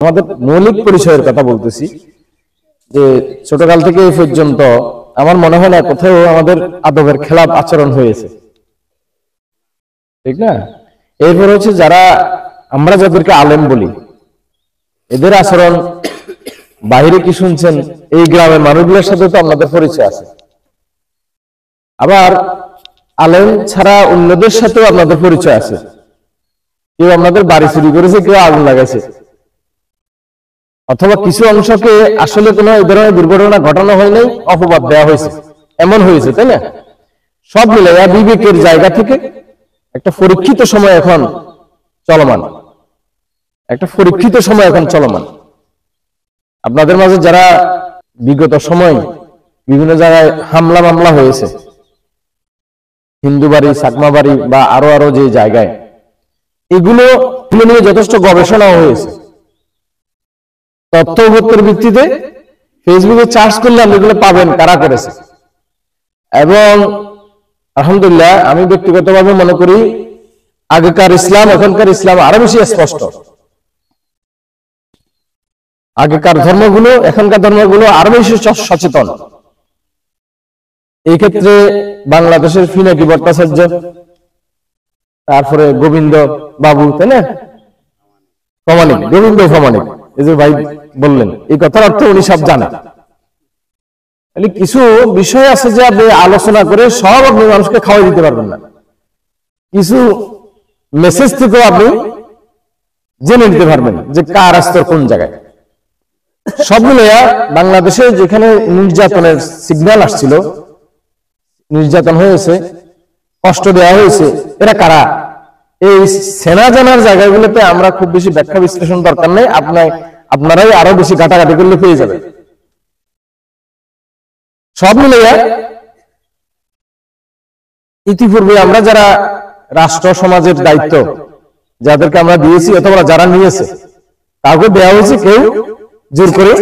আমাদের মৌলিক পরিচয়ের কথা বলতেছি যে ছোটকাল থেকে এই পর্যন্ত আমার মনে হয় না কোথাও আমাদের আদবের খেলাপ আচরণ হয়েছে, ঠিক না? এরপর হচ্ছে যারা আমরা যাদেরকে আলেম বলি, এদের আচরণ বাহিরে কি শুনছেন, এই গ্রামের মানুষগুলোর সাথে তো আমাদের পরিচয় আছে। আবার আলেম ছাড়া অন্যদের সাথেও আপনাদের পরিচয় আছে। কেউ আপনাদের বাড়ি চুরি করেছে, কেউ আগুন লাগাইছে, অথবা কিছু অংশকে আসলে কোনো এই ধরনের দুর্ঘটনা ঘটানো হয় নাই, অপবাদ দেওয়া হয়েছে, এমন হয়েছে, তাই না? সব মিলে বিবেকের জায়গা থেকে একটা পরীক্ষিত সময় এখন চলমান, আপনাদের মাঝে যারা বিগত সময় বিভিন্ন জায়গায় হামলা মামলা হয়েছে, হিন্দু বাড়ি, চাকমা বাড়ি বা আরো যে জায়গায়, এগুলো নিয়ে যথেষ্ট গবেষণা হয়েছে। তথ্য উপত্যের ভিত্তিতে ফেসবুকে চার্জ করলে আপনি এগুলো পাবেন কারা করেছে। এবং আলহামদুলিল্লাহ আমি ব্যক্তিগতভাবে মনে করি আগেকার ইসলাম এখনকার ইসলাম আরো বেশি স্পষ্ট। আগেকার ধর্মগুলো এখনকার ধর্মগুলো আরো বেশি সচেতন। এই ক্ষেত্রে বাংলাদেশের পিনাকি ভট্টাচার্য, তারপরে গোবিন্দ বাবু, তাই না, গোবিন্দ ফমানিক, এই যে ভাই বললেন, এই কথার অর্থ উনি সব জানেন। কিছু বিষয় আছে যে আপনি আলোচনা করে সব আপনি মানুষকে খাওয়াই দিতে পারবেন না, কিছু মেসেজ থেকেও আপনি জেনে নিতে পারবেন যে কার স্তর কোন জায়গায়। সবগুলো বাংলাদেশে যেখানে নির্যাতনের সিগন্যাল আসছিল, নির্যাতন হয়েছে, কষ্ট দেওয়া হয়েছে, এরা কারা, এই সেনা জানার জায়গাগুলোতে আমরা খুব বেশি ব্যাখ্যা বিশ্লেষণ দরকার নেই, আপনারাই আরো বেশি ঘাটাঘাটি করলে পেয়ে যাবে। সব মিলে ইতিপূর্বে আমরা যারা রাষ্ট্র সমাজের দায়িত্ব যাদেরকে আমরা দিয়েছি অথবা যারা নিয়েছে, কাউকে দেওয়া হয়েছে, কেউ জোর করে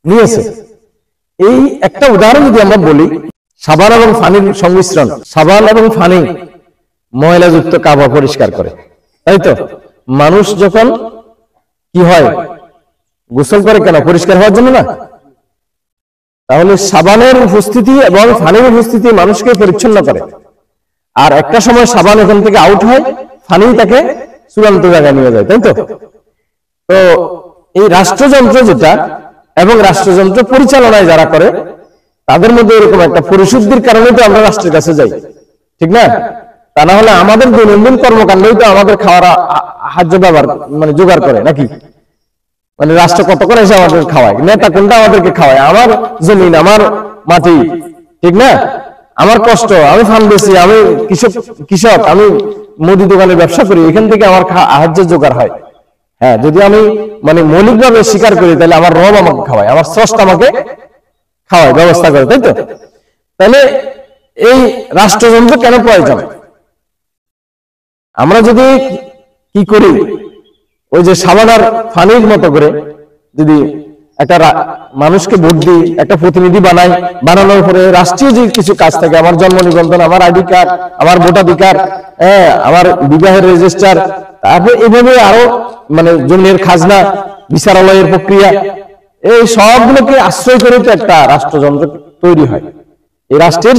নিয়েছে। এই একটা উদাহরণ যদি আমরা বলি, সাবান এবং পানির সংমিশ্রণ, সাবান এবং পানি ময়লাযুক্ত কাপড় পরিষ্কার করে, তাই তো? মানুষ যখন কি হয়, গোসল করে কেন? পরিষ্কার হওয়ার জন্য না? তাহলে সাবানের উপস্থিতি এবং পানির উপস্থিতি মানুষকে পরিচ্ছন্ন করে। আর একটা সময় সাবান এখান থেকে আউট হয়, পানি তাকে চূড়ান্ত জায়গায় নিয়ে যায়, তাই তো? তো এই রাষ্ট্রযন্ত্র যেটা এবং রাষ্ট্রযন্ত্র পরিচালনায় যারা করে, তাদের মধ্যে এরকম একটা পরিশুদ্ধির কারণে তো আমরা রাষ্ট্রের কাছে যাই, ঠিক না? তা না হলে আমাদের দৈনন্দিন কর্মকাণ্ডই তো আমাদের খাওয়ার সাহায্য ব্যবহার জোগাড় করে নাকি? রাষ্ট্র কতক্ষণ এসে আমাদের খাওয়ায়, নেতা কোনটা আমাদেরকে খাওয়ায়? আমার জমিন, আমার মাটি, ঠিক না? আমার কষ্ট, আমি ফার্ম বেশি, আমি কৃষক, আমি মুদি দোকানে ব্যবসা করি, এখান থেকে আমার সাহায্য জোগাড় হয়। হ্যাঁ, যদি আমি মৌলিকভাবে স্বীকার করি, তাহলে আমার রব আমাকে খাওয়ায়, আমার স্রষ্টা আমাকে খাওয়ায়, ব্যবস্থা করে, তাই তো? তাহলে এই রাষ্ট্রযন্ত্র কেন প্রয়োজন? আমরা যদি কি করি, ওই যে সাবান আর পানির মতো করে যদি একটা মানুষকে ভোট দিই, একটা প্রতিনিধি বানাই, বানানোর পরে রাষ্ট্রীয় যে কিছু কাজ থাকে, আমার জন্ম নিবন্ধন, আমার আইডি কার্ড, আমার ভোটাধিকার, আমার বিবাহের রেজিস্টার, তারপরে এইভাবে আরো জমির খাজনা, বিচারালয়ের প্রক্রিয়া, এই সবগুলোকে আশ্রয় করে তো একটা রাষ্ট্রযন্ত্র তৈরি হয়। এই রাষ্ট্রের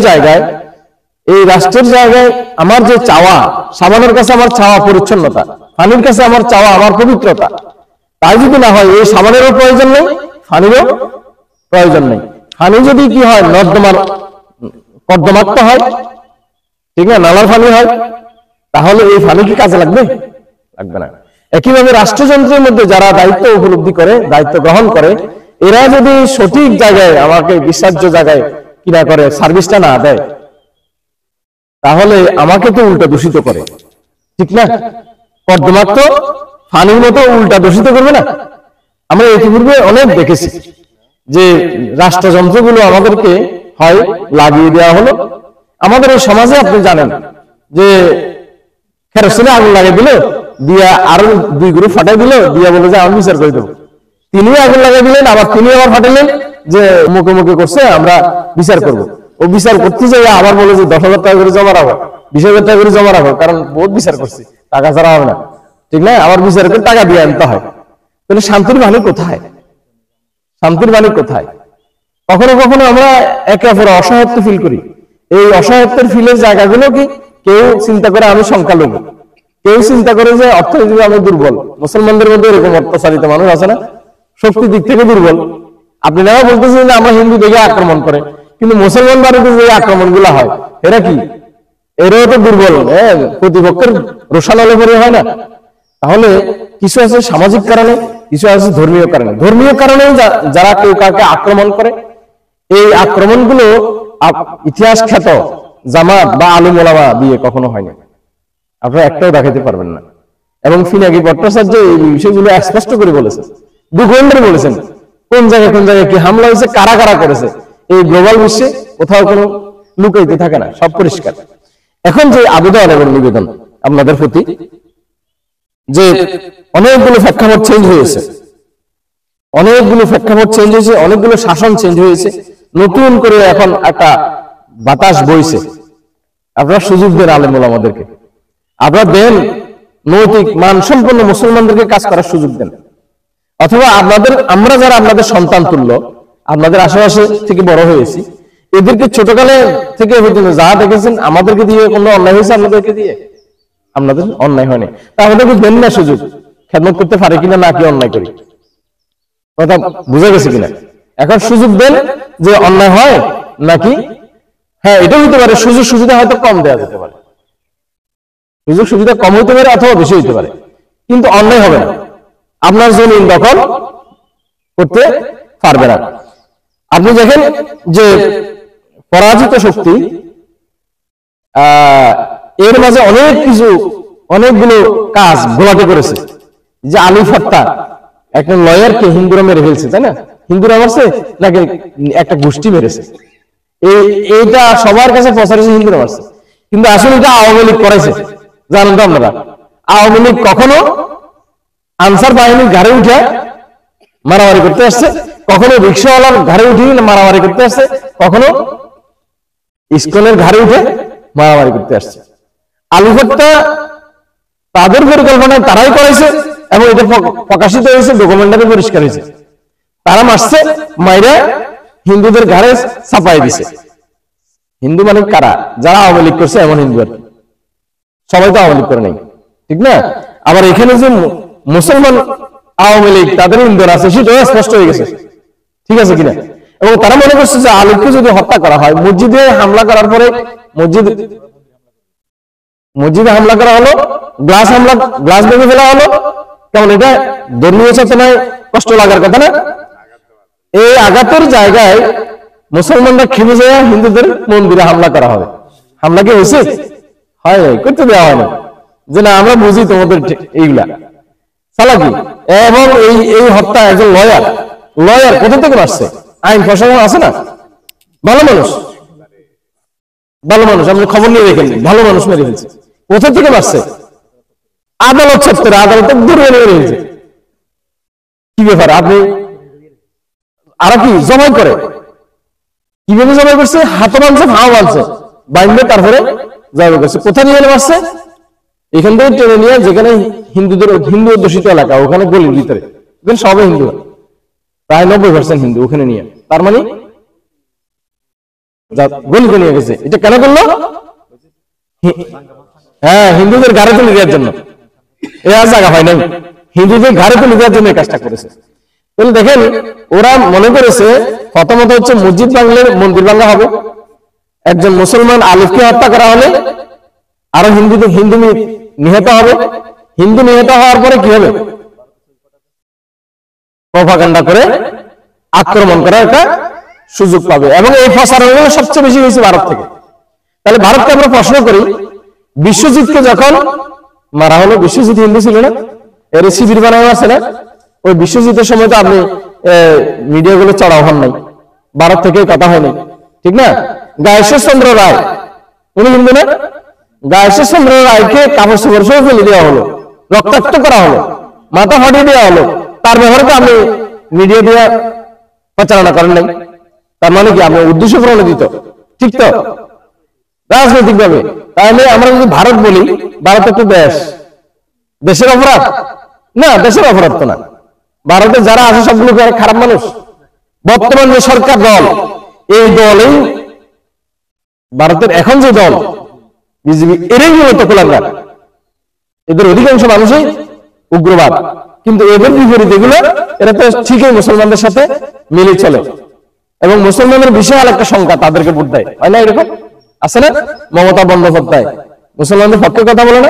জায়গায় আমার যে চাওয়া, সাবানের কাছে আমার চাওয়া পরিচ্ছন্নতা, পানির কাছে আমার চাওয়া আমার পবিত্রতা, তাই যদি না হয়, এই সাবানেরও প্রয়োজন নেই, পানিরও প্রয়োজন নেই। পানি যদি কি হয়, কর্দমাক্ত হয়, ঠিক না, নালার পানি হয়, তাহলে এই পানি কি কাজে লাগবে? লাগবে না। একইভাবে রাষ্ট্রযন্ত্রের মধ্যে যারা দায়িত্ব উপলব্ধি করে, দায়িত্ব গ্রহণ করে, এরা যদি সঠিক জায়গায় আমাকে বিশ্বাস্য জায়গায় কিনা করে, সার্ভিসটা না দেয়, তাহলে আমাকে তো উল্টা দূষিত করে, ঠিক না? কর্দমাক্ত পানির মতো উল্টা দূষিত করবে না? আমরা ইতিপূর্বে অনেক দেখেছি যে রাষ্ট্রযন্ত্রগুলো আমাদেরকে হয় লাগিয়ে দেওয়া হলো। আমাদের এই সমাজে আপনি জানেন যে কেরোসিনে আগুন লাগিয়ে দিল, দিয়া আরো 2 গ্রুপ ফাটাই দিল, দিয়া বলে যে আমি বিচার করে দেবো। তিনি আগুন লাগিয়ে দিলেন, আবার তিনি আবার ফাটাইলেন যে মুখে করছে, আমরা বিচার করব। ও বিচার করতে যাই আবার বলে যে 10,000 টাকা করে জমা রাখো, 20,000 টাকা করে জমা রাখো, কারণ বহুত বিচার করছি, টাকা ছাড়া হবে না, ঠিক না? আবার বিচার করে টাকা দিয়ে আনতে হয়। তাহলে শান্তির বাণী কোথায়? শান্তির বাণী কোথায়? কখনো কখনো আমরা একে অপরের অসহায়ত্ব ফিল করি। এই অসহায়ত্বের ফিলের জায়গাগুলো কি কেউ চিন্তা করে আমি সংখ্যালঘু, কেউ চিন্তা করে যে অর্থনীতিতে আমি দুর্বল। মুসলমানদের মধ্যে এরকম অত্যাচারিত মানুষ আছে না, শক্তির দিক থেকে দুর্বল। আপনি না বলতেছেন যে আমরা হিন্দু দেখে আক্রমণ করে, কিন্তু মুসলমান বাড়িতে যে আক্রমণ গুলা হয় এরা কি, এরাও তো দুর্বল, প্রতিপক্ষের রোষানলে পরে হয় না। তাহলে কিছু আছে সামাজিক কারণে, কিছু আছে ধর্মীয় কারণে। ধর্মীয় কারণে যারা কেউ কাউকে আক্রমণ করে, এই আক্রমণগুলো ইতিহাস খ্যাত জামাত বা আলিম ওলামা দিয়ে কখনো হয়নি, আপনারা একটাও দেখাতে পারবেন না। এবং পিনাকি ভট্টাচার্য এই বিষয়গুলো স্পষ্ট করে বলেছেন, দুখণ্ডে বলেছেন কোন জায়গায় কোন জায়গায় কি হামলা হয়েছে, কারা কারা করেছে। এই গ্লোবাল বিশ্বে কোথাও কোনো লুকাইতে থাকে না, সব পরিষ্কার। এখন যে আবেদন এবং নিবেদন আপনাদের প্রতি, যে অনেকগুলো প্রেক্ষাপট চেঞ্জ হয়েছে, অনেকগুলো প্রেক্ষাপট চেঞ্জ হয়েছে, অনেকগুলো শাসন চেঞ্জ হয়েছে, নতুন করে এখন একটা বাতাস বইছে। আপনারা সুযোগ দেন আলেম ওলামাদেরকে, আপনারা দেন নৈতিক মানসম্পন্ন মুসলমানদেরকে কাজ করার সুযোগ দেন। অথবা আমরা যারা আপনাদের সন্তান তুল্য, আপনাদের আশেপাশে থেকে বড় হয়েছি, এদেরকে ছোটকালে থেকে যা দেখেছেন আমাদেরকে দিয়ে কোনো অন্যায় হয়েছে, আপনাদেরকে দিয়ে আপনাদের অন্যায় হয়নি, তা আমাদেরকে দেন না সুযোগ, খেদমত করতে পারে কিনা না কি অন্যায় করি, কথা বুঝা গেছে কিনা? এখন সুযোগ দেন যে অন্যায় হয় নাকি, হ্যাঁ এটা হইতে পারে, সুযোগ সুবিধা হয়তো কম দেওয়া যেতে পারে, সুযোগ সুবিধা কম হইতে পারে অথবা বেশি হইতে পারে, কিন্তু অন্যায় হবে না, আপনার জমিন দখল করতে পারবে না। আপনি দেখেন যে পরাজিত শক্তি এর মাঝে অনেক কিছু, অনেকগুলো কাজ ঘোলাটে করেছে। যে আলী ফাত্তা একটা লয়ারকে হিন্দুরা মেরে ফেলছে, তাই না? হিন্দুরা মারছে নাকি একটা গোষ্ঠী মেরেছে, এইটা সবার কাছে প্রচারিত হিন্দুরা মারছে, কিন্তু আসলে এটা আওয়ামী লীগ করেছে। জানেন তো আপনারা, আওয়ামী লীগ কখনো আনসার বাহিনীর ঘাড়ে উঠে মারামারি করতে আসছে, কখনো রিক্সাওয়ালার ঘাড়ে উঠে মারামারি করতে আসছে, কখনো ইস্কনের ঘাড়ে উঠে মারামারি করতে আসছে। আলী ফাত্তা তাদের পরিকল্পনায় তারাই করেছে এবং এটা প্রকাশিত হয়েছে, ডকুমেন্টারি পরিষ্কার হয়েছে। তারা মারছে, মাইরা হিন্দুদের ঘাড়ে চাপাই দিছে। হিন্দু মানে কারা? যারা আওয়ামী লীগ করছে এমন হিন্দু আর কি, সবাই তো আওয়ামী লীগ করে নাই, ঠিক না? আবার এখানে যে মুসলমান আওয়ামী লীগ তাদের ইন্ধন আছে সেটাও স্পষ্ট হয়ে গেছে, ঠিক আছে কিনা? এবং তারা মনে করছে যে আলীকে যদি হত্যা করা হয়, মসজিদে হামলা করার পরে মসজিদে হামলা করা হলো, গ্লাস ভেঙে ফেলা হলো, কেমন এটা ধর্মীয় চেতনায় কষ্ট লাগার কথা না? এই আঘাতের জায়গায় মুসলমানরা খেপে যায়, হিন্দুদের মন্দিরে হামলা করা হবে। হামলা কি হয়েছে? হয় নাই, করতে দেওয়া হয় না, যে না আমরা বুঝি তোমাদের এইগুলা চালাকি। এবং এই হত্যা একজন লয়ার কোথা থেকে আসছে? আইন প্রশাসন আছে না, ভালো মানুষ, আপনি খবর নিয়ে দেখেন, ভালো মানুষ মেরে ফেলছে, কোথা থেকে আসছে? আদালত চত্বরে, আদালতে দূরে মেরে ফেলছে। কি ব্যাপার? আপনি আরো কি জমাই করে, কিভাবে জমাই করছে? হাতও বানছে, ভাও বানছে, বাইন্দে তারপরে জমাই করছে। কোথায় নিয়ে মারছে? এখান থেকে টেনে নিয়ে, যেখানে হিন্দু অধ্যুষিত এলাকা, ওখানে গলির ভিতরে, ওখানে সবাই হিন্দু, প্রায় 90% হিন্দু, ওখানে নিয়ে, তার মানে গলিতে নিয়ে গেছে। এটা কেন করলো? হ্যাঁ, হিন্দুদের ঘাড়ে তুলে দেওয়ার জন্য। এ আর জায়গা হয় নাই, হিন্দুদের ঘাড়ে তুলে দেওয়ার জন্য এই কাজটা করেছে। তাহলে দেখেন, ওরা মনে করেছে প্রথমত হচ্ছে মসজিদ ভাঙলে মন্দির ভাঙা হবে, একজন মুসলমান আলিফকে হত্যা করা হলে আরো হিন্দু নিহত হবে, হিন্দু নিহত হওয়ার পরে কি হবে? প্রপাগান্ডা করে আক্রমণ করার একটা সুযোগ পাবে। এবং এই প্রচারণ সবচেয়ে বেশি হয়েছে ভারত থেকে। তাহলে ভারতকে আমরা প্রশ্ন করি, বিশ্বজিৎকে যখন মারা হলো, বিশ্বজিৎ হিন্দু ছিল না, এর শিবির বানানো আছে না? ওই বিশ্বজিতের সময় তো আপনি মিডিয়াগুলো চড়াও হন নাই, ভারত থেকে কথা হয়নি, ঠিক না? গায়েশ্বর চন্দ্র রায়, উনি হিন্দু না? গায়েশ্বর চন্দ্র রায়কে কাপড় চোপড় সহ ফেলে দেওয়া হলো, রক্তাক্ত করা হলো, মাথা ফাটিয়ে দেওয়া হলো, তার ব্যাপারে তো আপনি মিডিয়া দিয়ে প্রচারণা করেন নাই। তার মানে কি আপনি উদ্দেশ্য প্রণোদিত, ঠিক তো রাজনৈতিক ভাবে? তাহলে আমরা যদি ভারত বলি, ভারত একটা দেশের অপরাধ না, দেশের অপরাধ তো না, ভারতে যারা আছে সবগুলো খারাপ মানুষ। বর্তমান যে সরকার দল, এই দলেই ভারতের এখন যে দল বিজেপি, এরই মূলত কুলাঙ্গার। এদের অধিকাংশ মানুষই উগ্রবাদ, কিন্তু এদের বিপরীত এগুলো এরা তো ঠিকই মুসলমানদের সাথে মিলে চলে এবং মুসলমানের বিশাল একটা সংখ্যা তাদেরকে ভোট দেয়, হয় না? এরকম আছে না? মমতা বন্দ্যোপাধ্যায় মুসলমানদের পক্ষে কথা বলে না?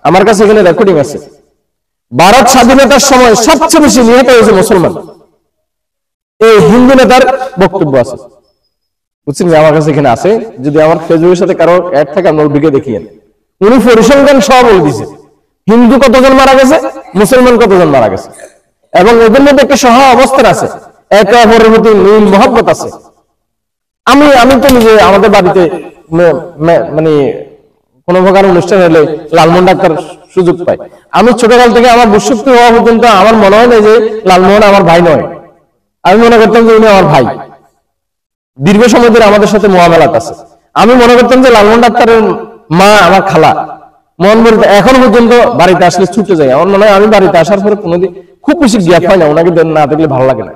আমার কাছে এখানে রেকর্ডিং আছে। ভারত স্বাধীনতার সময় সবচেয়ে বেশি নিহত হয়েছে মুসলমান, এই হিন্দু নেতার বক্তব্য আছে, বুঝছেন? আমার কাছে এখানে আছে, যদি আমার ফেসবুকের সাথে কারো অ্যাড থাকে আমরা ওদিকে দেখিয়ে, উনি পরিসংখ্যান সব বলে দিয়েছে, হিন্দু কতজন মারা গেছে, মুসলমান কতজন মারা গেছে, এবং এদের মধ্যে একটা সহ অবস্থান আছে, একে অপরের প্রতি মিল মহব্বত আছে। আমি তো নিজে আমাদের বাড়িতে মানে কোনো প্রকার অনুষ্ঠান হলে লালমোহন ডাক্তার সুযোগ পাই। আমি ছোটকাল থেকে আমার বুঝশক্তি হওয়া পর্যন্ত আমার মনে হয় না যে লালমোহন আমার ভাই নয়, আমি মনে করতাম যে উনি আমার ভাই। দীর্ঘ সময় ধরে আমাদের সাথে মোয়ামেলাত আছে। আমি মনে করতাম যে লালমোহন ডাক্তারের মা আমার খালা। মন বলতে এখন পর্যন্ত বাড়িতে আসলে ছুটে যায়। আমার মনে হয় আমি বাড়িতে আসার পরে কোনোদিন খুব বেশি গ্যাপ হয় না, ওনাকে না দেখলে ভালো লাগে না।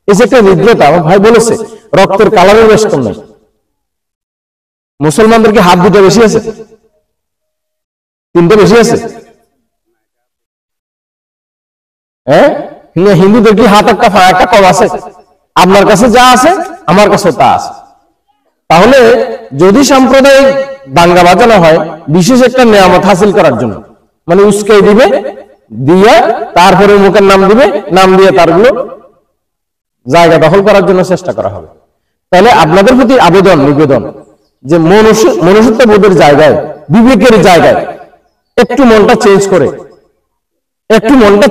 এই যে একটা হৃদ্রতা, আমার ভাই বলেছে রক্তের কালারের বেশ কম নাই। মুসলমানদেরকে হাত দুটো বেশি আছে, তিনটে বেশি আছে, হ্যাঁ? হিন্দুদের কি হাত একটা কম আছে? আপনার কাছে যা আছে আমার কাছে তা আছে। তাহলে যদি সাম্প্রদায়িক দাঙ্গা বাজানো হয় বিশেষ একটা নিয়ামত হাসিল করার জন্য, মানে উস্কাই দিবে, দিয়ে তারপরে মুখের নাম দিবে, নাম দিয়ে তারগুলো জায়গা দখল করার জন্য চেষ্টা করা হবে, তাহলে আপনাদের প্রতি আবেদন নিবেদন যে মনুষ্যত্ব বোধের জায়গায়, বিবেকের জায়গায় একটু মনটা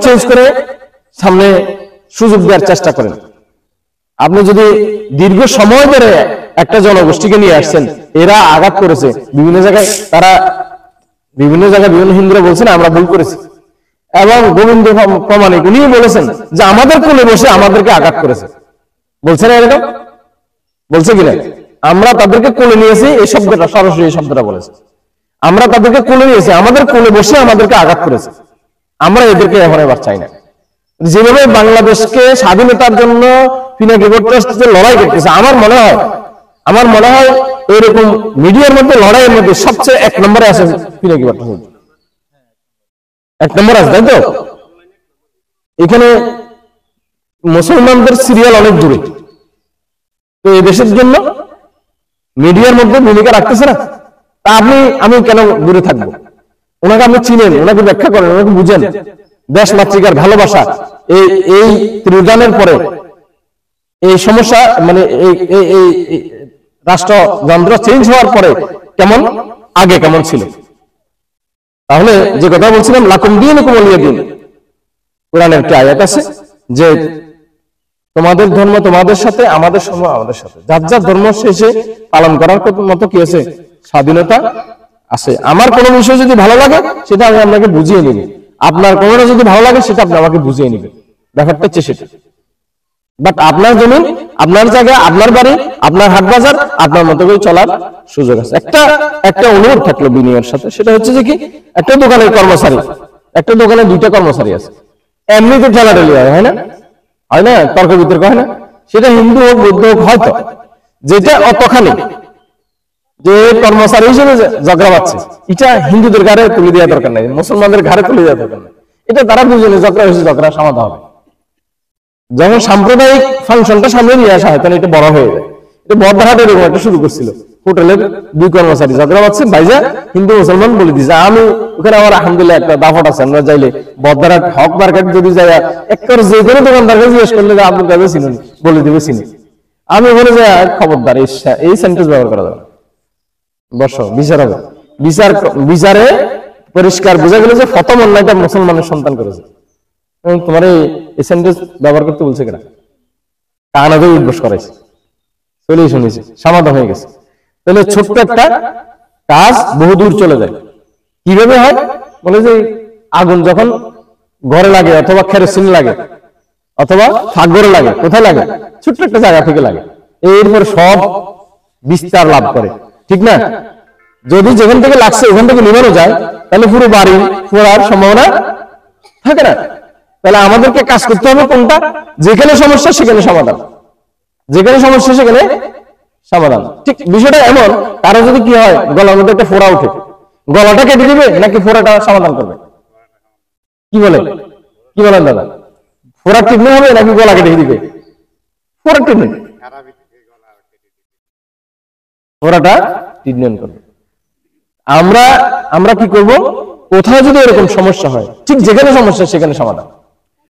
চেঞ্জ করে সামনে সুযোগ দেওয়ার চেষ্টা করেন। আপনি যদি দীর্ঘ সময় ধরে একটা জনগোষ্ঠীকে নিয়ে আসছেন, এরা আঘাত করেছে বিভিন্ন জায়গায়, বিভিন্ন হিন্দুরা বলছেন আমরা ভুল করেছি, এবং গোবিন্দ প্রমাণিক উনিও বলেছেন যে আমাদের কোলে বসে আমাদেরকে আঘাত করেছে, বলছে না? এরকম বলছে কিনা? আমরা তাদেরকে কোলে নিয়েছি, এই শব্দটা সরাসরি এই শব্দটা বলেছে, আমরা তাদেরকে কোলে নিয়েছি, আমাদের কোলে বসে আমাদেরকে আঘাত করেছে। আমরা এদেরকে এখন এবার চাই না। যেভাবে বাংলাদেশকে স্বাধীনতার জন্য পিনাকি ভট্টাচার্য লড়াই করতেছে, আমার মনে হয় এরকম মিডিয়ার মধ্যে লড়াইয়ের মধ্যে সবচেয়ে এক নম্বরে আছে পিনাকি ভট্টাচার্য, এক নম্বর আছে, তাই তো? এখানে মুসলমানদের সিরিয়াল অনেক দূরে, তো এই দেশের জন্য মিডিয়ার মধ্যে ভূমিকা রাখতেছে না। তা আমি কেন দূরে থাকবো? ওনাকে আপনি চিনেন, ওনাকে ব্যাখ্যা করেন, ওনাকে বুঝেন। দেশ মাতৃকার ভালোবাসা এই ত্রিদানের পরে এই সমস্যা, মানে এই রাষ্ট্রযন্ত্র চেঞ্জ হওয়ার পরে কেমন, আগে কেমন ছিল। তাহলে যে কথা বলছিলাম, লাকুম দীনুকুম ওয়ালিয়া দীন, কোরআনের একটা আয়াত আছে যে তোমাদের ধর্ম তোমাদের সাথে, আমাদের সময় আমাদের সাথে, যার যার ধর্ম শেষে পালন করার মতো কি আছে, স্বাধীনতা আছে। আমার কোনো বিষয় যদি ভালো লাগে সেটা আমি আপনাকে বুঝিয়ে নিব, আপনার কোনোটা যদি ভালো লাগে সেটা আপনি আমাকে বুঝিয়ে নিবেন, ব্যাপারটা হচ্ছে সেটা। বাট আপনার জমিন, আপনার জায়গা, আপনার বাড়ি, আপনার হাট বাজার, আপনার মতো করে চলার সুযোগ আছে। একটা অনুরোধ থাকলো বিনিয়োগের সাথে, সেটা হচ্ছে যে কি, একটা দোকানের কর্মচারী, একটা দোকানে দুইটা কর্মচারী আছে, এমনিতে ঠেলাঠেলি হয় না, তর্ক বিতর্ক হয় না, সেটা হিন্দু হোক বৌদ্ধ হোক, হয়তো যেটা অতখানি যে কর্মচারী হিসেবে ঝগড়া পাচ্ছে, এটা হিন্দুদের ঘাড়ে তুলে দেওয়া দরকার নাই, মুসলমানদের ঘাড়ে তুলে দেওয়া দরকার নাই। এটা তারা দুজনে ঝগড়া হয়েছে, ঝগড়া সমাধান হবে। যখন সাম্প্রদায়িক ফাংশনটা সামনে নিয়ে আসা হয়, তাহলে এটা বড় হয়ে যায়। এটা বর্ধাহাট এরকম একটা শুরু করছিল, হোটেলের দুই কর্মচারী ঝগড়া পাচ্ছে, ভাইজা হিন্দু মুসলমান বলে দিচ্ছে। আমি ওখানে আমার আলহামদুলিল্লাহ একটা দাফট আছে, আমরা যাইলে বর্ধাহাট হক মার্কেট যদি যাই, একবার যে কোনো দোকানদারকে জিজ্ঞেস করলে যে আপনি কাছে চিনুন, বলে দিবে চিনি। আমি বলে যে খবরদার এই সেন্টেন্স ব্যবহার করা যাবে, বর্ষ বিচার হবে, বিচারে পরিষ্কার বোঝা গেল যে প্রথম অন্যায়টা মুসলমানের সন্তান করেছে। তোমার এই সেন্টেন্স ব্যবহার করতে বলছে কেনা, কানাতে উদ্বোস করাইছে, চলেই শুনেছি, সমাধান হয়ে গেছে। তাহলে ছোট্ট একটা কাজ বহুদূর চলে যায়। কিভাবে হয় বলে যে আগুন যখন ঘরে লাগে, অথবা কেরোসিন লাগে, অথবা ফাঁকঘরে লাগে, কোথায় লাগে, ছোট্ট একটা জায়গা থেকে লাগে, এরপর সব বিস্তার লাভ করে, ঠিক না? যদি যেখান থেকে লাগছে ওখান থেকে নিবানো যায়, তাহলে পুরো বাড়ি পোড়ার সম্ভাবনা থাকে না। তাহলে আমাদেরকে কাজ করতে হবে কোনটা? যেখানে সমস্যা সেখানে সমাধান, যেখানে সমস্যা সেখানে সমাধান। ঠিক বিষয়টা এমন, কারো যদি কি হয় গলার মধ্যে একটা ফোড়া উঠে, গলাটা কেটে দিবে নাকি ফোড়াটা সমাধান করবে? কি বলে, কি বলেন দাদা? ফোড়া ট্রিটমেন্ট হবে নাকি গলা কেটে দিবে? ফোড়া ট্রিটমেন্ট, ফোড়াটা ট্রিটমেন্ট করবে। আমরা কি করব? কোথাও যদি এরকম সমস্যা হয়, ঠিক যেখানে সমস্যা সেখানে সমাধান।